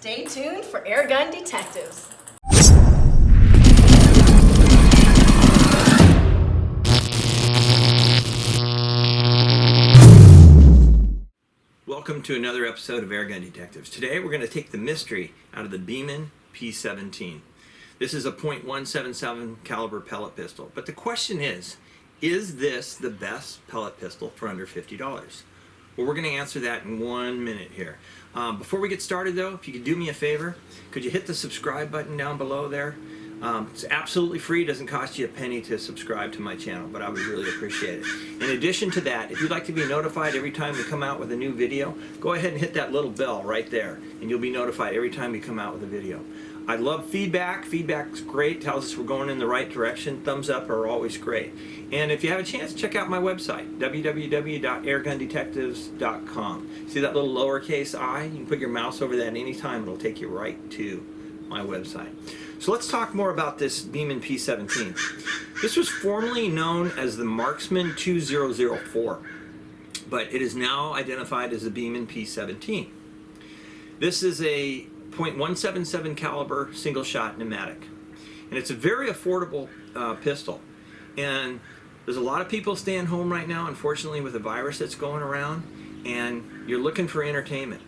Stay tuned for Airgun Detectives. Welcome to another episode of Airgun Detectives. Today we're going to take the mystery out of the Beeman P17. This is a .177 caliber pellet pistol. But the question is this the best pellet pistol for under $50? Well, we're going to answer that in 1 minute here. Before we get started though, if you could do me a favor, could you hit the subscribe button down below there? It's absolutely free, doesn't cost you a penny to subscribe to my channel, but I would really appreciate it. In addition to that, if you'd like to be notified every time we come out with a new video, go ahead and hit that little bell right there, and you'll be notified every time we come out with a video. I love feedback. Feedback's great, tells us we're going in the right direction. Thumbs up are always great. And if you have a chance, check out my website, www.airgundetectives.com. See that little lowercase I? You can put your mouse over that anytime. It'll take you right to my website. So let's talk more about this Beeman P17. This was formerly known as the Marksman 2004, but it is now identified as the Beeman P17. This is a .177 caliber single shot pneumatic, and it's a very affordable pistol. And there's a lot of people staying home right now, unfortunately, with the virus that's going around, and you're looking for entertainment.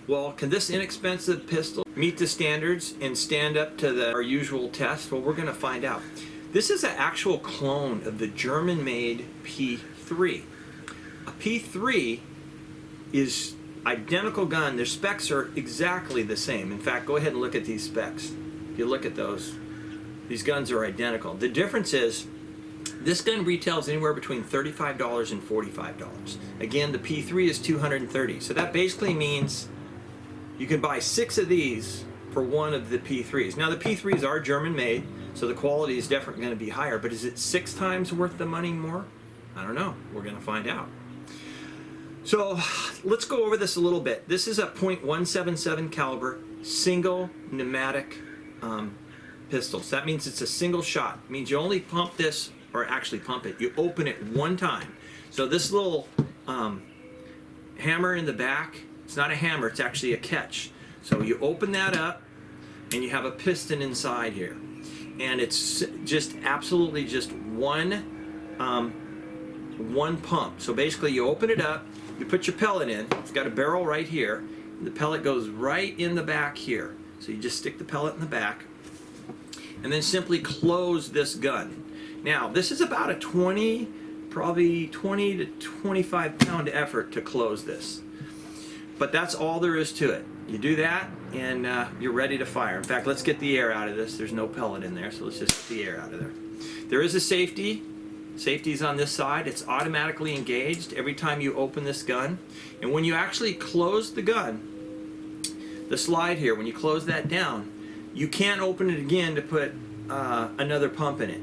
Well, can this inexpensive pistol meet the standards and stand up to our usual test? Well, we're going to find out. This is an actual clone of the German-made P3. A P3 is identical gun. Their specs are exactly the same. In fact, go ahead and look at these specs. If you look at those, these guns are identical. The difference is this gun retails anywhere between $35 and $45. Again, the P3 is $230. So that basically means you can buy 6 of these for one of the P3s. Now the P3s are German made, so the quality is definitely going to be higher, but is it 6 times worth the money more? I don't know. We're going to find out. So let's go over this a little bit. This is a .177 caliber single pneumatic pistol. So that means it's a single shot. It means you only pump this, or actually pump it, you open it one time. So this little hammer in the back, it's not a hammer, it's actually a catch. So you open that up and you have a piston inside here. And it's just absolutely just one pump. So basically you open it up, you put your pellet in, it's got a barrel right here, and the pellet goes right in the back here. So you just stick the pellet in the back and then simply close this gun. Now this is about a probably 20 to 25 pound effort to close this. But that's all there is to it. You do that and you're ready to fire. In fact, let's get the air out of this. There's no pellet in there, so let's just get the air out of there. There is a safety. Safety's on this side. It's automatically engaged every time you open this gun. And when you actually close the gun, the slide here, when you close that down, you can't open it again to put another pump in it.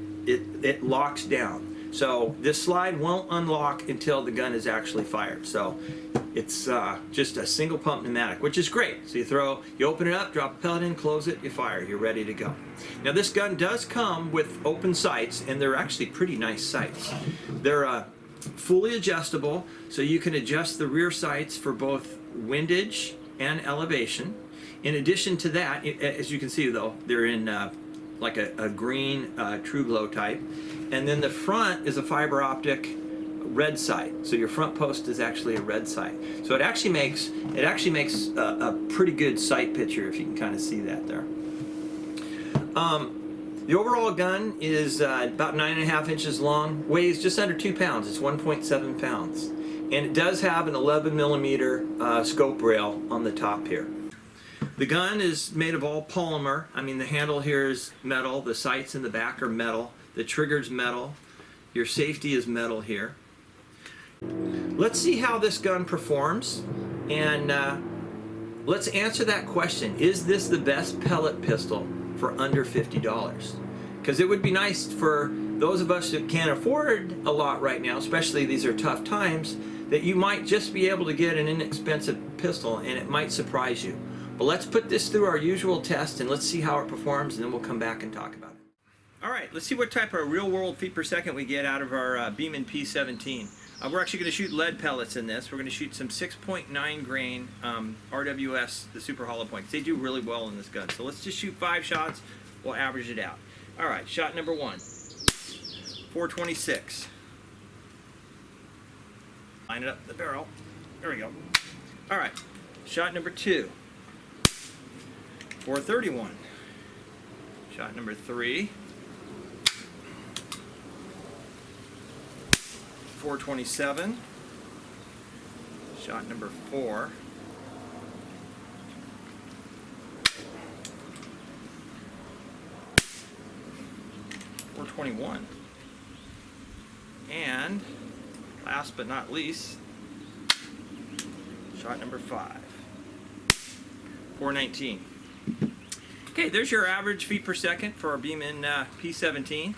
It locks down. So this slide won't unlock until the gun is actually fired. So it's just a single pump pneumatic, which is great. So you open it up, drop a pellet in, close it, you fire, you're ready to go. Now this gun does come with open sights, and they're actually pretty nice sights. They're fully adjustable, so you can adjust the rear sights for both windage and elevation. In addition to that, as you can see though, they're in like a green true glow type, and then the front is a fiber optic red sight. So your front post is actually a red sight. So it actually makes a pretty good sight picture, if you can kind of see that there. The overall gun is about 9.5 inches long, weighs just under 2 pounds. It's 1.7 pounds, and it does have an 11mm scope rail on the top here. The gun is made of all polymer. I mean, the handle here is metal, the sights in the back are metal, the trigger's metal, your safety is metal here. Let's see how this gun performs, and let's answer that question. Is this the best pellet pistol for under $50? Because it would be nice for those of us that can't afford a lot right now, especially these are tough times, that you might just be able to get an inexpensive pistol and it might surprise you. But let's put this through our usual test and let's see how it performs, and then we'll come back and talk about it. Alright, let's see what type of real world feet per second we get out of our Beeman P17. We're actually going to shoot lead pellets in this. We're going to shoot some 6.9 grain RWS, the super hollow points. They do really well in this gun. So let's just shoot 5 shots. We'll average it out. All right, shot number 1. 426. Line it up the barrel. There we go. All right, shot number 2. 431. Shot number 3. 427. Shot number 4. 421. And last but not least, shot number 5. 419. Okay, there's your average feet per second for our Beeman P17.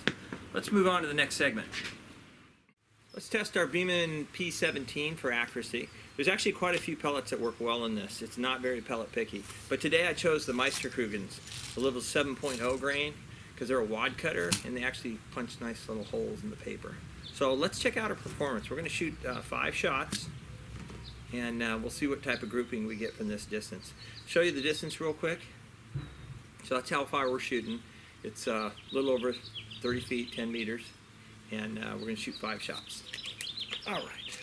Let's move on to the next segment. Let's test our Beeman P17 for accuracy. There's actually quite a few pellets that work well in this. It's not very pellet picky. But today I chose the Meisterkrugens, the level 7.0 grain, because they're a wad cutter and they actually punch nice little holes in the paper. So let's check out our performance. We're going to shoot 5 shots, and we'll see what type of grouping we get from this distance. Show you the distance real quick. So that's how far we're shooting. It's a little over 30 feet, 10 meters, and we're going to shoot 5 shots. All right.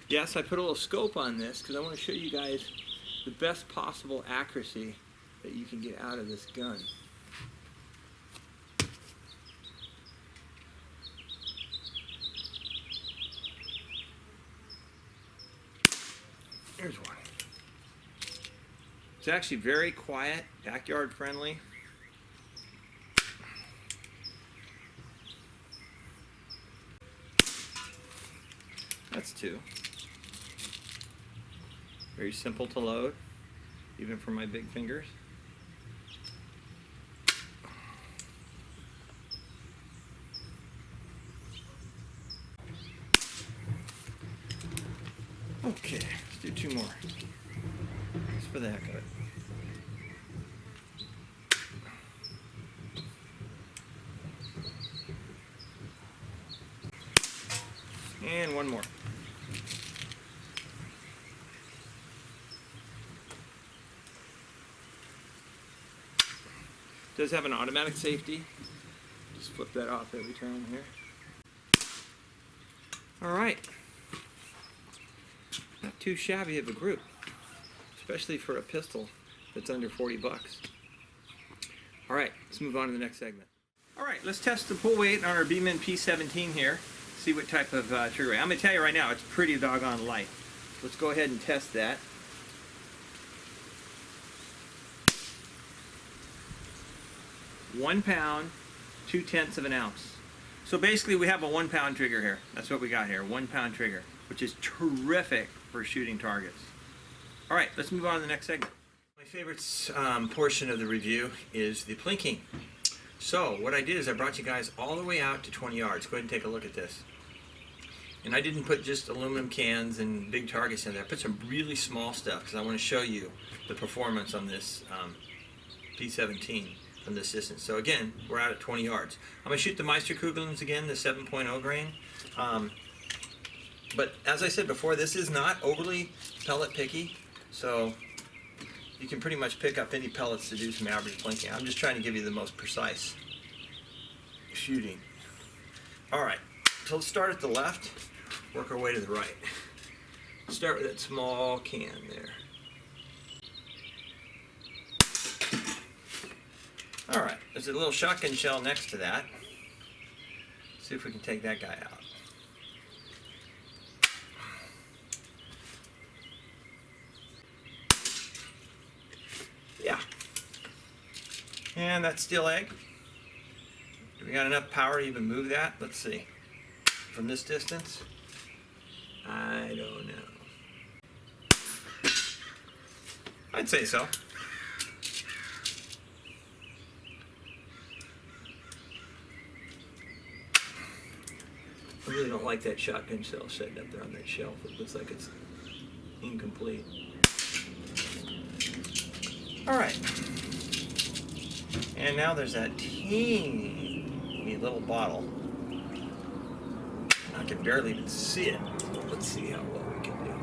Yes, I put a little scope on this because I want to show you guys the best possible accuracy that you can get out of this gun. Here's one. It's actually very quiet, backyard friendly. That's 2. Very simple to load, even for my big fingers. Okay, let's do 2 more. Just for the heck of it. And 1 more. Does have an automatic safety. Just flip that off every turn here. All right. Not too shabby of a group, especially for a pistol that's under 40 bucks. All right, let's move on to the next segment. All right, let's test the pull weight on our Beeman P17 here. See what type of trigger weight. I'm gonna tell you right now, it's pretty doggone light. Let's go ahead and test that. £1, 2/10 of an ounce. So basically we have a 1 pound trigger here. That's what we got here, 1 pound trigger, which is terrific for shooting targets. All right, let's move on to the next segment. My favorite portion of the review is the plinking. So what I did is I brought you guys all the way out to 20 yards. Go ahead and take a look at this. And I didn't put just aluminum cans and big targets in there. I put some really small stuff because I want to show you the performance on this P17 from this distance. So again, we're out at 20 yards. I'm going to shoot the Meisterkrugens again, the 7.0 grain. But as I said before, this is not overly pellet picky, so you can pretty much pick up any pellets to do some average plinking. I'm just trying to give you the most precise shooting. All right, so let's start at the left, work our way to the right. Start with that small can there. All right, there's a little shotgun shell next to that. See if we can take that guy out. Yeah. And that steel egg. Do we got enough power to even move that? Let's see. From this distance? I don't know. I'd say so. I really don't like that shotgun shell sitting up there on that shelf. It looks like it's incomplete. All right. And now there's that teeny little bottle. I can barely even see it. Let's see how well we can do.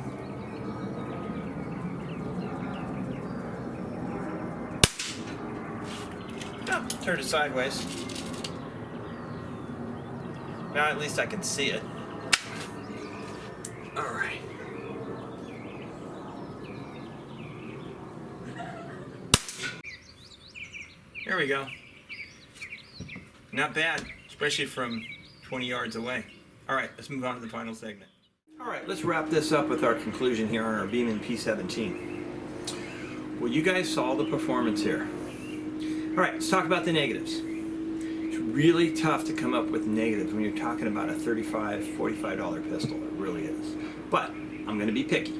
Oh, turn it sideways. Now at least I can see it. All right. There we go. Not bad, especially from 20 yards away. All right, let's move on to the final segment. All right, let's wrap this up with our conclusion here on our Beeman P17. Well, you guys saw the performance here. All right, let's talk about the negatives. It's really tough to come up with negatives when you're talking about a $35, $45 pistol. It really is. But I'm going to be picky.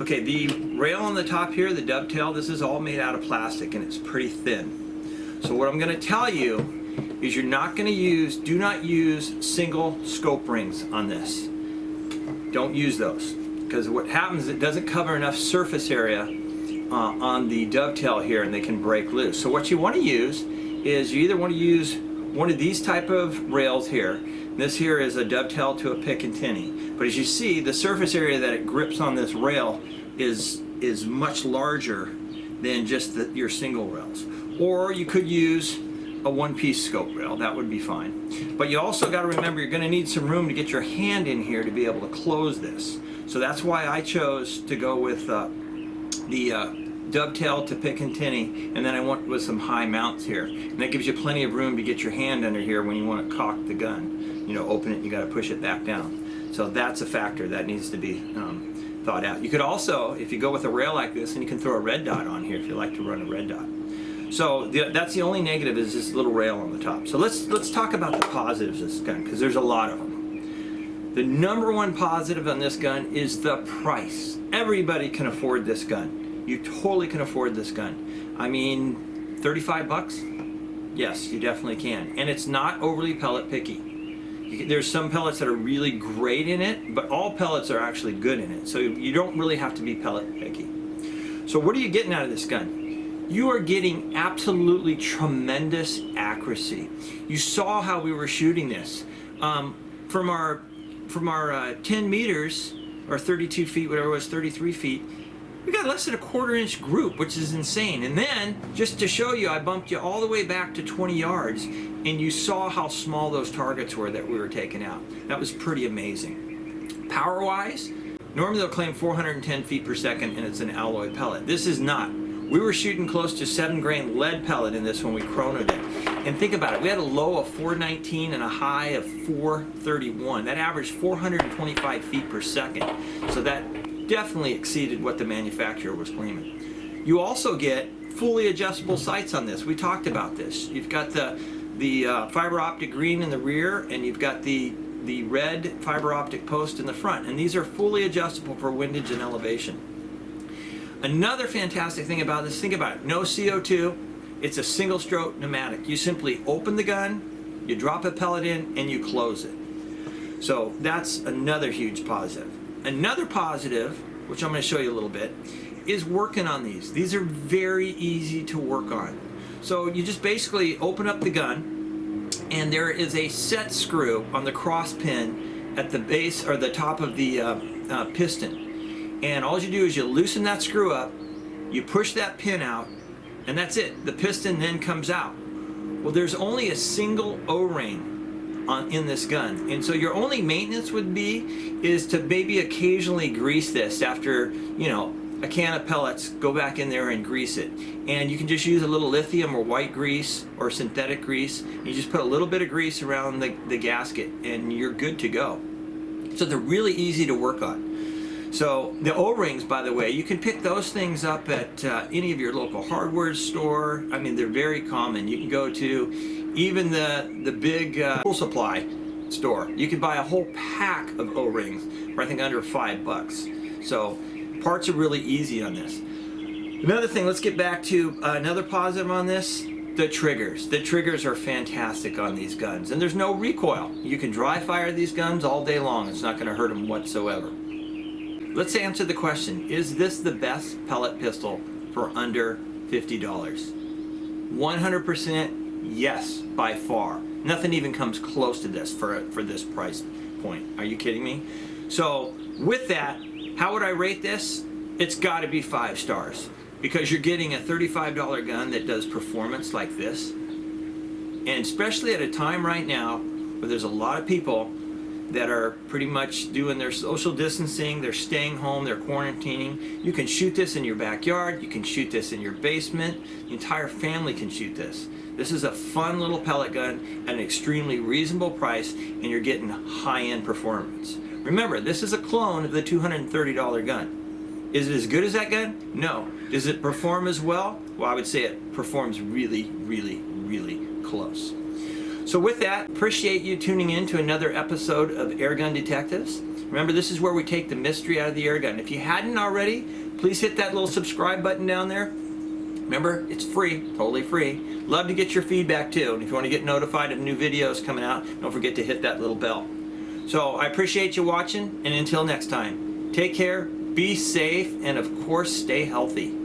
Okay, the rail on the top here, the dovetail, this is all made out of plastic and it's pretty thin. So what I'm going to tell you is you're not going to use, do not use single scope rings on this. Don't use those, because what happens is it doesn't cover enough surface area on the dovetail here and they can break loose. So what you want to use is you either want to use one of these type of rails here. This here is a dovetail to a pick and tinny. But as you see, the surface area that it grips on this rail is much larger than just your single rails. Or you could use a one-piece scope rail. That would be fine. But you also got to remember you're going to need some room to get your hand in here to be able to close this. So that's why I chose to go with the dovetail to pick and tinny, and then I went with some high mounts here. And that gives you plenty of room to get your hand under here when you want to cock the gun. You know, open it, you got to push it back down. So that's a factor that needs to be thought out. You could also, if you go with a rail like this, and you can throw a red dot on here if you like to run a red dot. So that's the only negative, is this little rail on the top. So let's talk about the positives of this gun, because there's a lot of them. The number one positive on this gun is the price. Everybody can afford this gun. You totally can afford this gun. I mean, 35 bucks? Yes, you definitely can. And it's not overly pellet picky. There's some pellets that are really great in it, but all pellets are actually good in it. So you don't really have to be pellet picky. So what are you getting out of this gun? You are getting absolutely tremendous accuracy. You saw how we were shooting this. From our 10 meters, or 32 feet, whatever it was, 33 feet, we got less than a quarter-inch group, which is insane. And then, just to show you, I bumped you all the way back to 20 yards, and you saw how small those targets were that we were taking out. That was pretty amazing. Power-wise, normally they'll claim 410 feet per second, and it's an alloy pellet. This is not. We were shooting close to 7-grain lead pellet in this when we chronoed it. And think about it, we had a low of 419 and a high of 431. That averaged 425 feet per second. So that definitely exceeded what the manufacturer was claiming. You also get fully adjustable sights on this. We talked about this. You've got the fiber optic green in the rear, and you've got the red fiber optic post in the front. And these are fully adjustable for windage and elevation. Another fantastic thing about this, think about it, no CO2, it's a single stroke pneumatic. You simply open the gun, you drop a pellet in, and you close it. So that's another huge positive. Another positive, which I'm going to show you a little bit, is working on these. These are very easy to work on. So you just basically open up the gun, and there is a set screw on the cross pin at the base or the top of the piston. And all you do is you loosen that screw up, you push that pin out, and that's it. The piston then comes out. Well, there's only a single O-ring in this gun, and so your only maintenance would be is to maybe occasionally grease this after, you know, a can of pellets. Go back in there and grease it, and you can just use a little lithium or white grease or synthetic grease. You just put a little bit of grease around the gasket and you're good to go. So they're really easy to work on. So the O-rings, by the way, you can pick those things up at any of your local hardware store. I mean, they're very common. You can go to even the big tool supply store. You can buy a whole pack of O-rings for I think under $5. So parts are really easy on this. Another thing, let's get back to another positive on this. The triggers. The triggers are fantastic on these guns, and there's no recoil. You can dry fire these guns all day long. It's not going to hurt them whatsoever. Let's answer the question, is this the best pellet pistol for under $50? 100% yes, by far. Nothing even comes close to this for this price point. Are you kidding me? So with that, how would I rate this? It's got to be 5 stars, because you're getting a $35 gun that does performance like this, and especially at a time right now where there's a lot of people that are pretty much doing their social distancing, they're staying home, they're quarantining. You can shoot this in your backyard, you can shoot this in your basement, the entire family can shoot this. This is a fun little pellet gun at an extremely reasonable price, and you're getting high-end performance. Remember, this is a clone of the $230 gun. Is it as good as that gun? No. Does it perform as well? Well, I would say it performs really, really, really close. So with that, appreciate you tuning in to another episode of Airgun Detectives. Remember, this is where we take the mystery out of the airgun. If you hadn't already, please hit that little subscribe button down there. Remember, it's free, totally free. Love to get your feedback too. And if you want to get notified of new videos coming out, don't forget to hit that little bell. So I appreciate you watching, and until next time, take care, be safe, and of course, stay healthy.